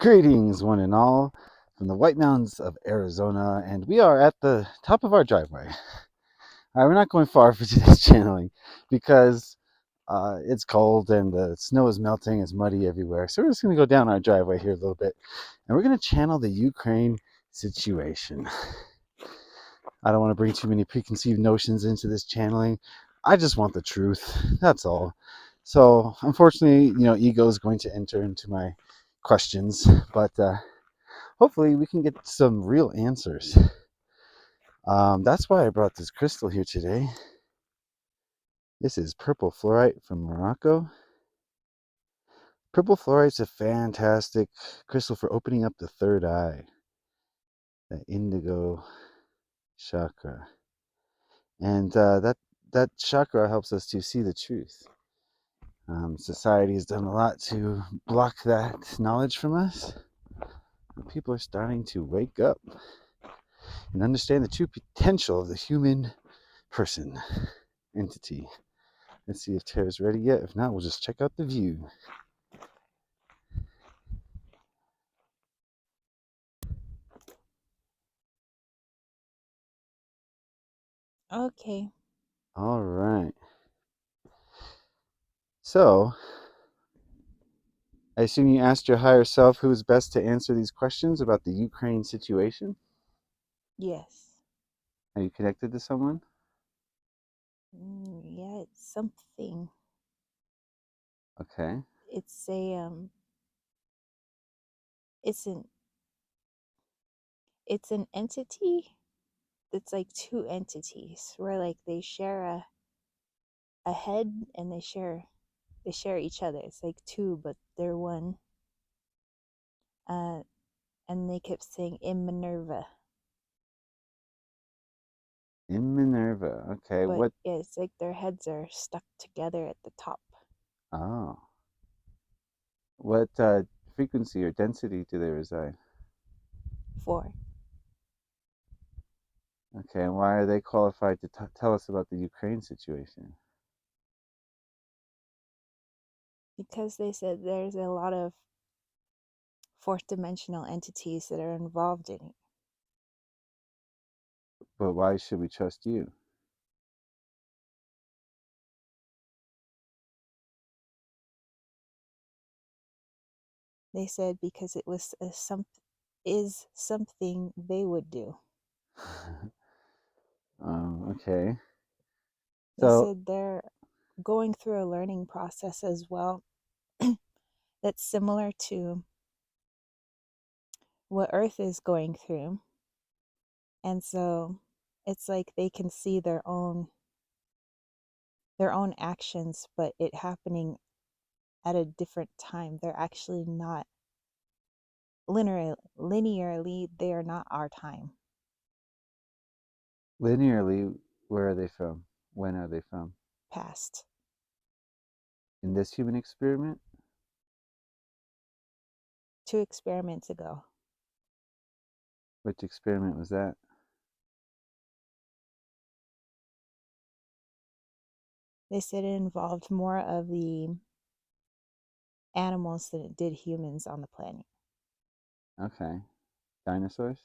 Greetings, one and all, from the White Mountains of Arizona, and we are at the top of our driveway. We're not going far for today's channeling because it's cold and the snow is melting, it's muddy everywhere. So we're just going to go down our driveway here a little bit, and we're going to channel the Ukraine situation. I don't want to bring too many preconceived notions into this channeling. I just want the truth. That's all. So, unfortunately, ego is going to enter into my questions, but hopefully we can get some real answers. That's why I brought this crystal here today. This is purple fluorite from Morocco. Purple fluorite is a fantastic crystal for opening up the third eye, the indigo chakra, and that chakra helps us to see the truth. Society has done a lot to block that knowledge from us. People are starting to wake up and understand the true potential of the human person entity. Let's see if Tara's ready yet. If not, we'll just check out the view. Okay. All right. So, I assume you asked your higher self who is best to answer these questions about the Ukraine situation. Yes. Are you connected to someone? Yeah, it's something. Okay. It's a it's an it's an entity. It's like two entities where like they share a head and they share each other. It's like two, but they're one. Uh, and they kept saying in Minerva, In Minerva. Okay. but What? yeah, it's like their heads are stuck together at the top. Oh. What frequency or density do they reside? Four, Okay. And why are they qualified to tell us about the Ukraine situation? because they said there's a lot of fourth dimensional entities that are involved in it. But why should we trust you? They said because it was is something they would do. Okay. They So, said they're going through a learning process as well that's similar to what Earth is going through. And so it's like they can see their own actions, but it happening at a different time. They're actually not linearly, they are not our time. linearly, where are they from? When are they from? Past In this human experiment? 2 experiments ago. Which experiment was that? They said it involved more of the animals than it did humans on the planet. Okay. Dinosaurs?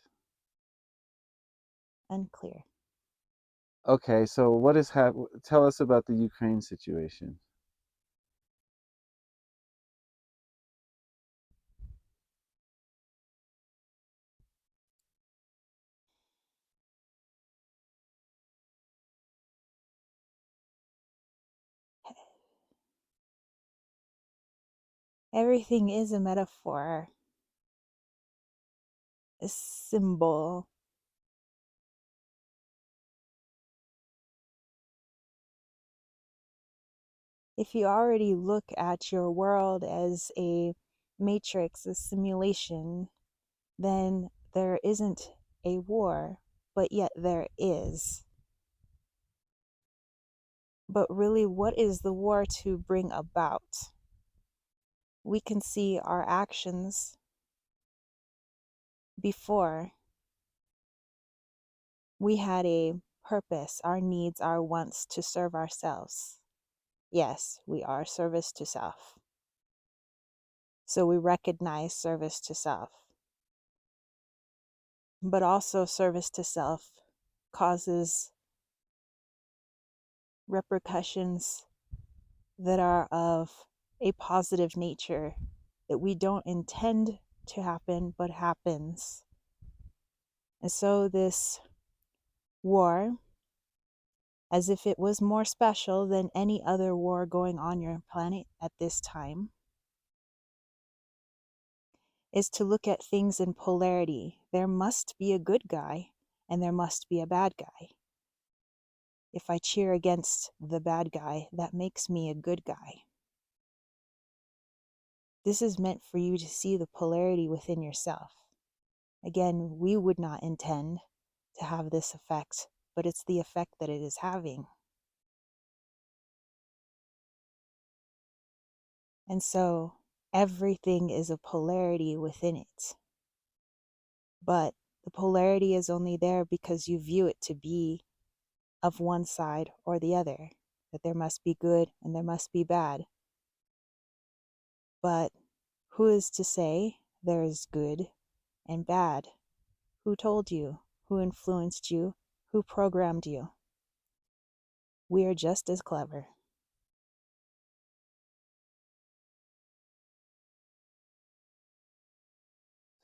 Unclear. Okay, so tell us about the Ukraine situation. Everything is a metaphor, a symbol. If you already look at your world as a matrix, a simulation, then there isn't a war, but yet there is. But really, what is the war to bring about? We can see our actions before we had a purpose, our needs, our wants to serve ourselves. Yes, we are service to self. So we recognize service to self. But also, service to self causes repercussions that are of a positive nature that we don't intend to happen, but happens. And so, this war, as if it was more special than any other war going on your planet at this time, is to look at things in polarity. There must be a good guy and there must be a bad guy. If I cheer against the bad guy, that makes me a good guy. This is meant for you to see the polarity within yourself. Again, we would not intend to have this effect, but it's the effect that it is having. And so everything is a polarity within it. But the polarity is only there because you view it to be of one side or the other, that there must be good and there must be bad. But who is to say there is good and bad? Who told you? Who influenced you? Who programmed you? We are just as clever.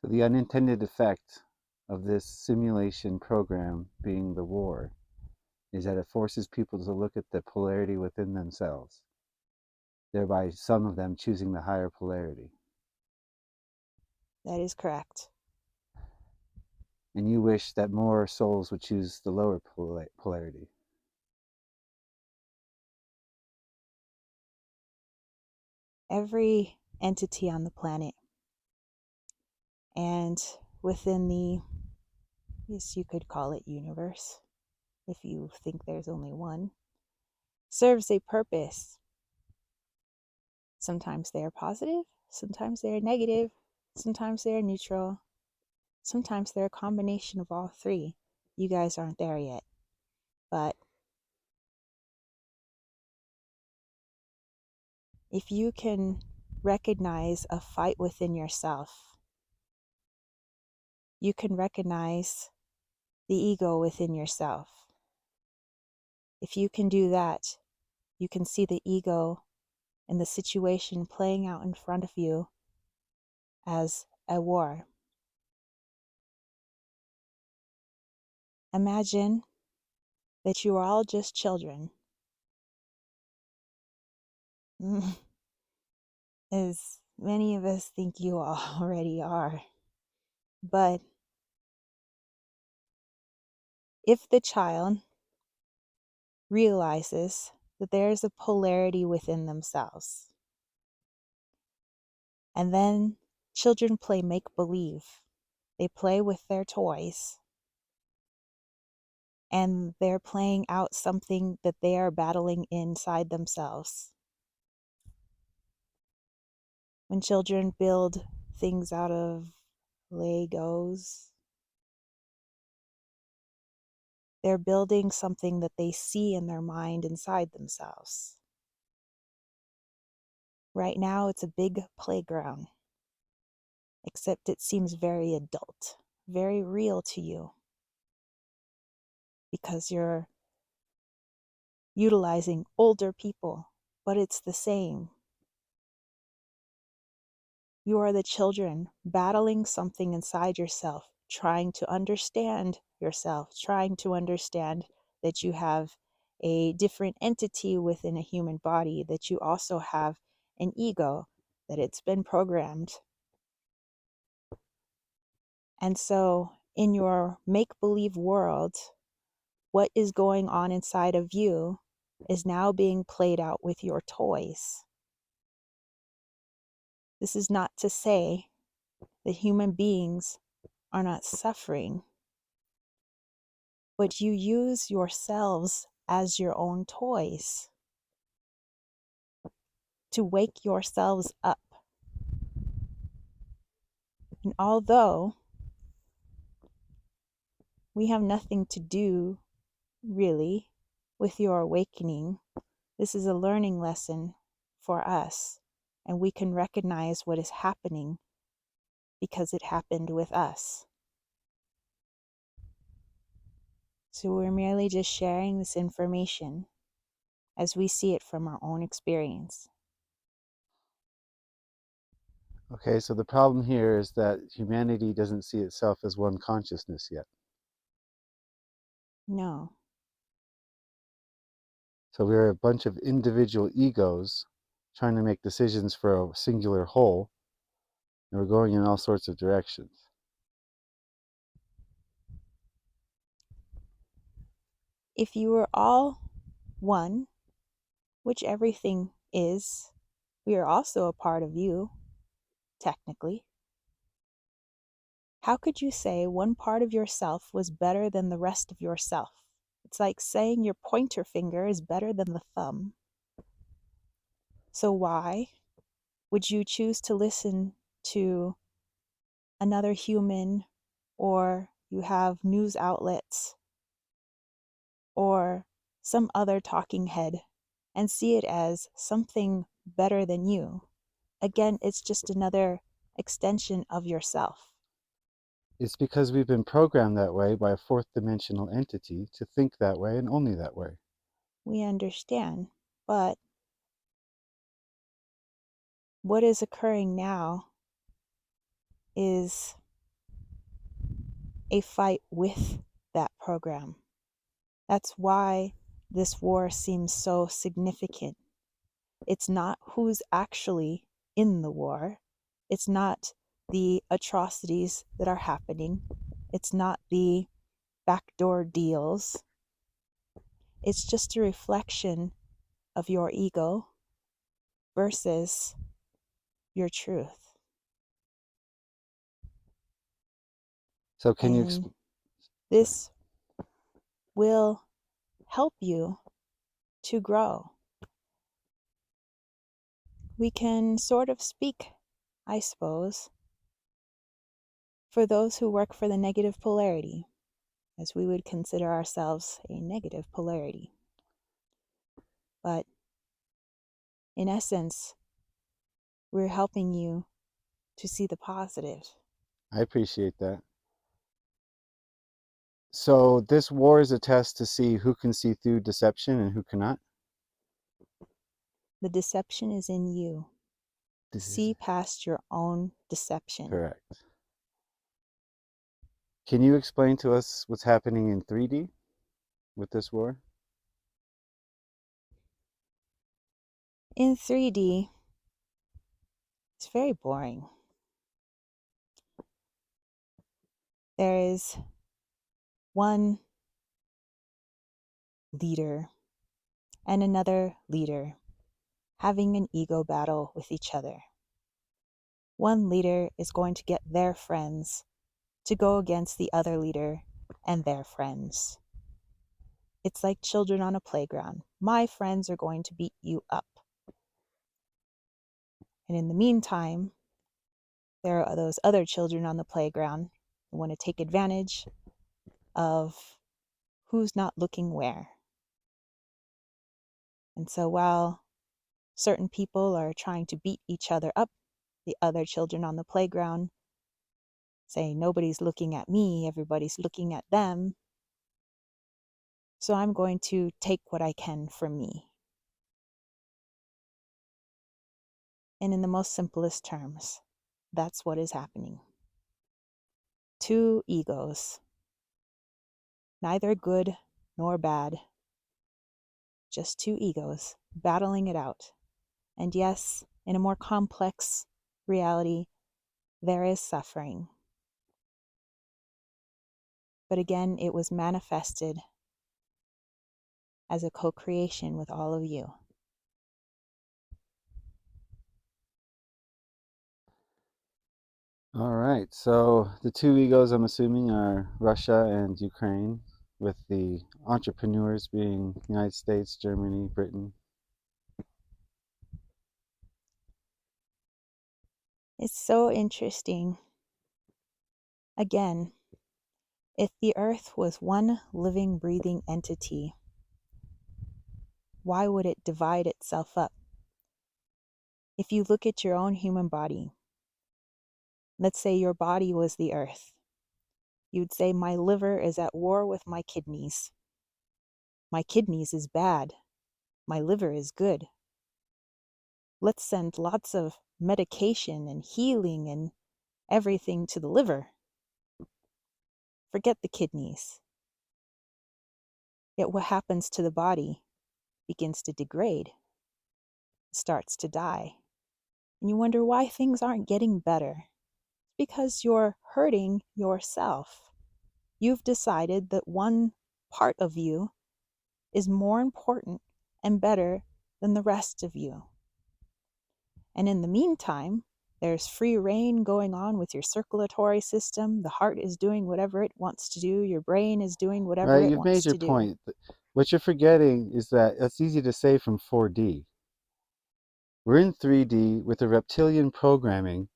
So the unintended effect of this simulation program being the war is that it forces people to look at the polarity within themselves, thereby some of them choosing the higher polarity. That is correct. And you wish that more souls would choose the lower polarity. Every entity on the planet and within the, yes, you could call it universe, if you think there's only one, serves a purpose. Sometimes they are positive, sometimes they are negative, sometimes they are neutral, sometimes they're a combination of all three. You guys aren't there yet. But if you can recognize a fight within yourself, you can recognize the ego within yourself. If you can do that, you can see the ego and the situation playing out in front of you as a war. Imagine that you are all just children, as many of us think you already are. But if the child realizes that there's a polarity within themselves, and then children play make-believe, they play with their toys, and they're playing out something that they are battling inside themselves. When children build things out of Legos, they're building something that they see in their mind inside themselves. Right now, it's a big playground, except it seems very adult, very real to you, because you're utilizing older people, but it's the same. You are the children battling something inside yourself, trying to understand yourself, trying to understand that you have a different entity within a human body, that you also have an ego, that it's been programmed. And so, in your make believe world, what is going on inside of you is now being played out with your toys. This is not to say that human beings are not suffering, but you use yourselves as your own toys to wake yourselves up. And although we have nothing to do, really, with your awakening, this is a learning lesson for us. and we can recognize what is happening because it happened with us. So we're merely just sharing this information as we see it from our own experience. Okay, so the problem here is that humanity doesn't see itself as one consciousness yet. No, So we're a bunch of individual egos trying to make decisions for a singular whole, and we're going in all sorts of directions. if you were all one, which everything is, we are also a part of you, technically. How could you say one part of yourself was better than the rest of yourself? It's like saying your pointer finger is better than the thumb. So why would you choose to listen to another human, or you have news outlets or some other talking head and see it as something better than you? Again, it's just another extension of yourself. It's because we've been programmed that way by a fourth dimensional entity to think that way and only that way. We understand, but what is occurring now is a fight with that program. That's why this war seems so significant. It's not who's actually in the war. It's not the atrocities that are happening. It's not the backdoor deals. It's just a reflection of your ego versus your truth. So can you And sorry. this will help you to grow. We can sort of speak, I suppose, for those who work for the negative polarity, as we would consider ourselves a negative polarity. But in essence, we're helping you to see the positive. I appreciate that. So this war is a test to see who can see through deception and who cannot. The deception is in you. This is See past your own deception. correct. Can you explain to us what's happening in 3D with this war? In 3D, it's very boring. There is one leader and another leader having an ego battle with each other. One leader is going to get their friends to go against the other leader and their friends. It's like children on a playground. My friends are going to beat you up. And in the meantime, there are those other children on the playground who want to take advantage of who's not looking where. And so while certain people are trying to beat each other up, the other children on the playground say, nobody's looking at me, everybody's looking at them. So I'm going to take what I can from me. And in the most simplest terms, that's what is happening. Two egos, neither good nor bad, just two egos battling it out. And yes, in a more complex reality, there is suffering. But again, it was manifested as a co-creation with all of you. All right. So the two egos, I'm assuming, are Russia and Ukraine, with the entrepreneurs being United States, Germany, Britain. It's so interesting. Again, if the earth was one living, breathing entity, why would it divide itself up? If you look at your own human body, let's say your body was the earth, you'd say, my liver is at war with my kidneys. My kidneys is bad. My liver is good. Let's send lots of medication and healing and everything to the liver. Forget the kidneys. Yet what happens to the body begins to degrade, starts to die. And you wonder why things aren't getting better. Because you're hurting yourself. You've decided that one part of you is more important and better than the rest of you. And in the meantime, there's free reign going on with your circulatory system. The heart is doing whatever it wants to do. Your brain is doing whatever Right? it You've made wants your to do. point. What you're forgetting is that it's easy to say from 4D. We're in 3D with a reptilian programming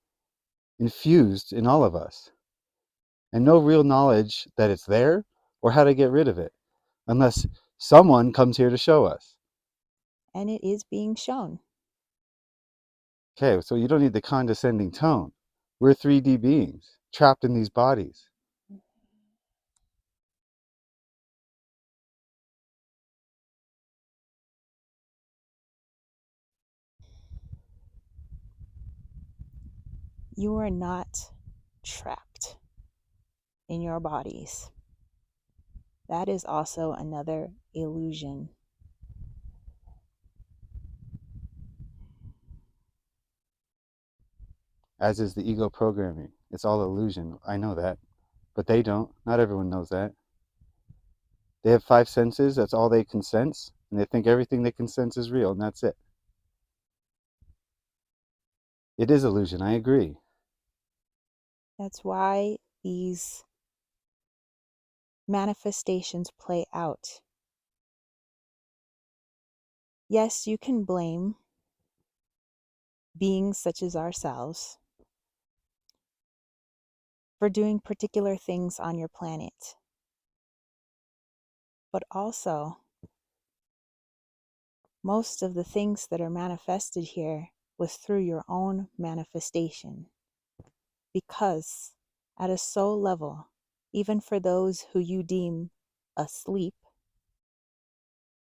infused in all of us, and no real knowledge that it's there or how to get rid of it, unless someone comes here to show us. And it is being shown. Okay, so you don't need the condescending tone. We're 3D beings trapped in these bodies. You are not trapped in your bodies. That is also another illusion. As is the ego programming. It's all illusion. I know that. But they don't. Not everyone knows that. They have five senses. That's all they can sense. And they think everything they can sense is real, and that's it. It is illusion. I agree. That's why these manifestations play out. Yes, you can blame beings such as ourselves for doing particular things on your planet. But also, most of the things that are manifested here was through your own manifestation. Because at a soul level, even for those who you deem asleep,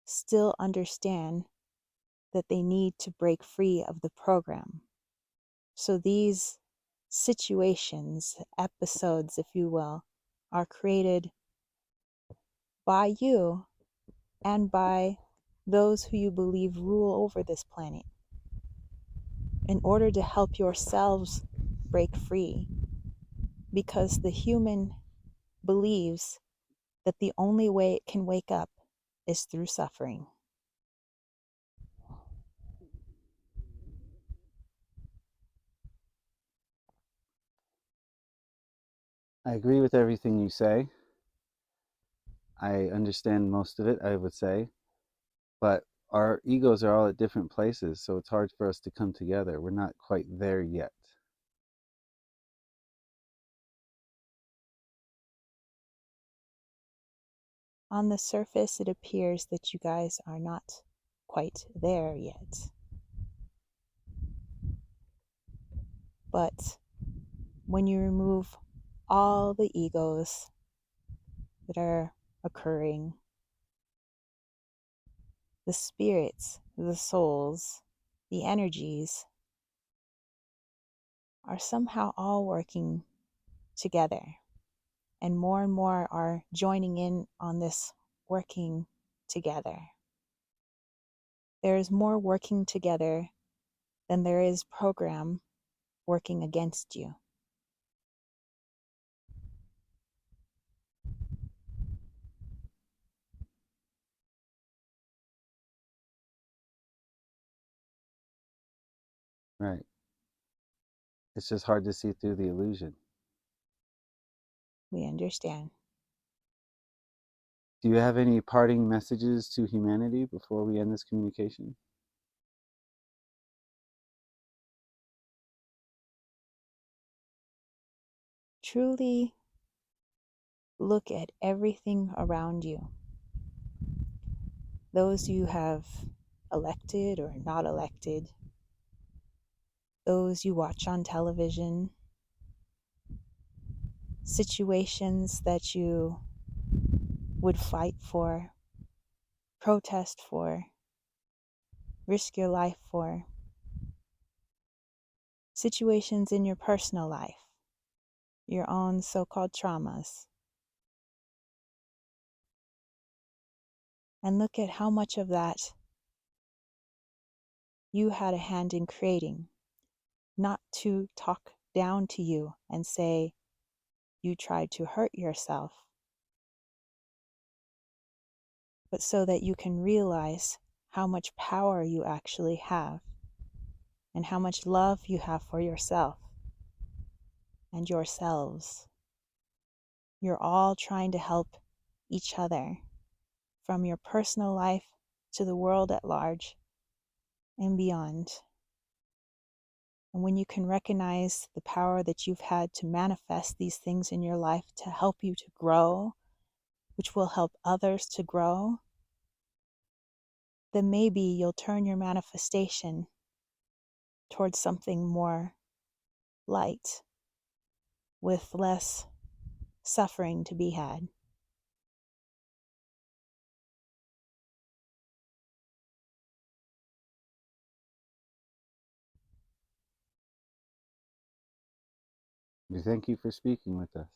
still understand that they need to break free of the program. So these situations, episodes, if you will, are created by you and by those who you believe rule over this planet in order to help yourselves break free. Because the human believes that the only way it can wake up is through suffering. I agree with everything you say. I understand most of it, I would say. But our egos are all at different places, so it's hard for us to come together. We're not quite there yet. On the surface, it appears that you guys are not quite there yet. But when you remove all the egos that are occurring, the spirits, the souls, the energies are somehow all working together. And more are joining in on this working together. There is more working together than there is program working against you. Right. It's just hard to see through the illusion. We understand. Do you have any parting messages to humanity before we end this communication? Truly look at everything around you. Those you have elected or not elected, those you watch on television, situations that you would fight for, protest for, risk your life for, situations in your personal life, your own so-called traumas. And look at how much of that you had a hand in creating. Not to talk down to you and say you tried to hurt yourself, but so that you can realize how much power you actually have and how much love you have for yourself and yourselves. You're all trying to help each other, from your personal life to the world at large and beyond. And when you can recognize the power that you've had to manifest these things in your life to help you to grow, which will help others to grow, then maybe you'll turn your manifestation towards something more light, with less suffering to be had. We thank you for speaking with us.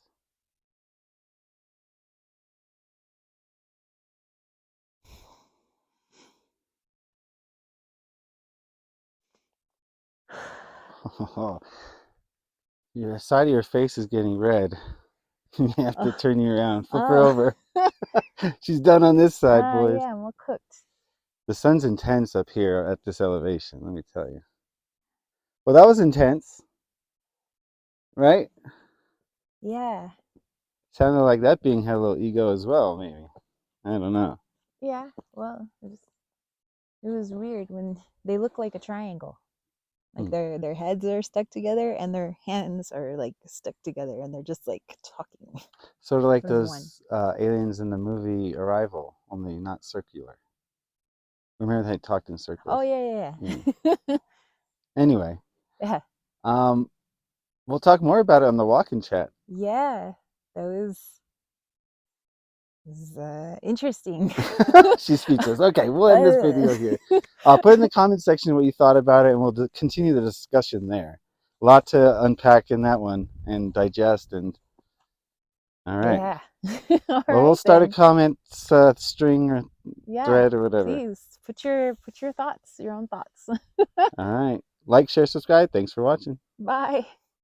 Your side of your face is getting red. You have to turn you around. Flip her over. She's done on this side, boys. Yeah, I'm all cooked. The sun's intense up here at this elevation, let me tell you. Well, that was intense, right? Yeah, Sounded like that being had a little ego as well, maybe. I don't know. yeah. Well, it was weird when they look like a triangle. Like Hmm. their heads are stuck together and their hands are like stuck together and they're just like talking Sort of like as one. those aliens in the movie Arrival, only not circular. Remember they talked in Oh circles? yeah, Yeah. yeah, yeah. Anyway, Yeah. um, we'll talk more about it on the walk-in chat. Yeah. That was interesting. She's speechless. Okay, we'll end this Uh, video here. Put in the comment section what you thought about it, and we'll continue the discussion there. A lot to unpack in that one and digest. And all right, yeah. All well, we'll right start a then. comment string or Yeah. thread or whatever. Please put your thoughts, your own thoughts. All right, like, share, subscribe. Thanks for watching. Bye.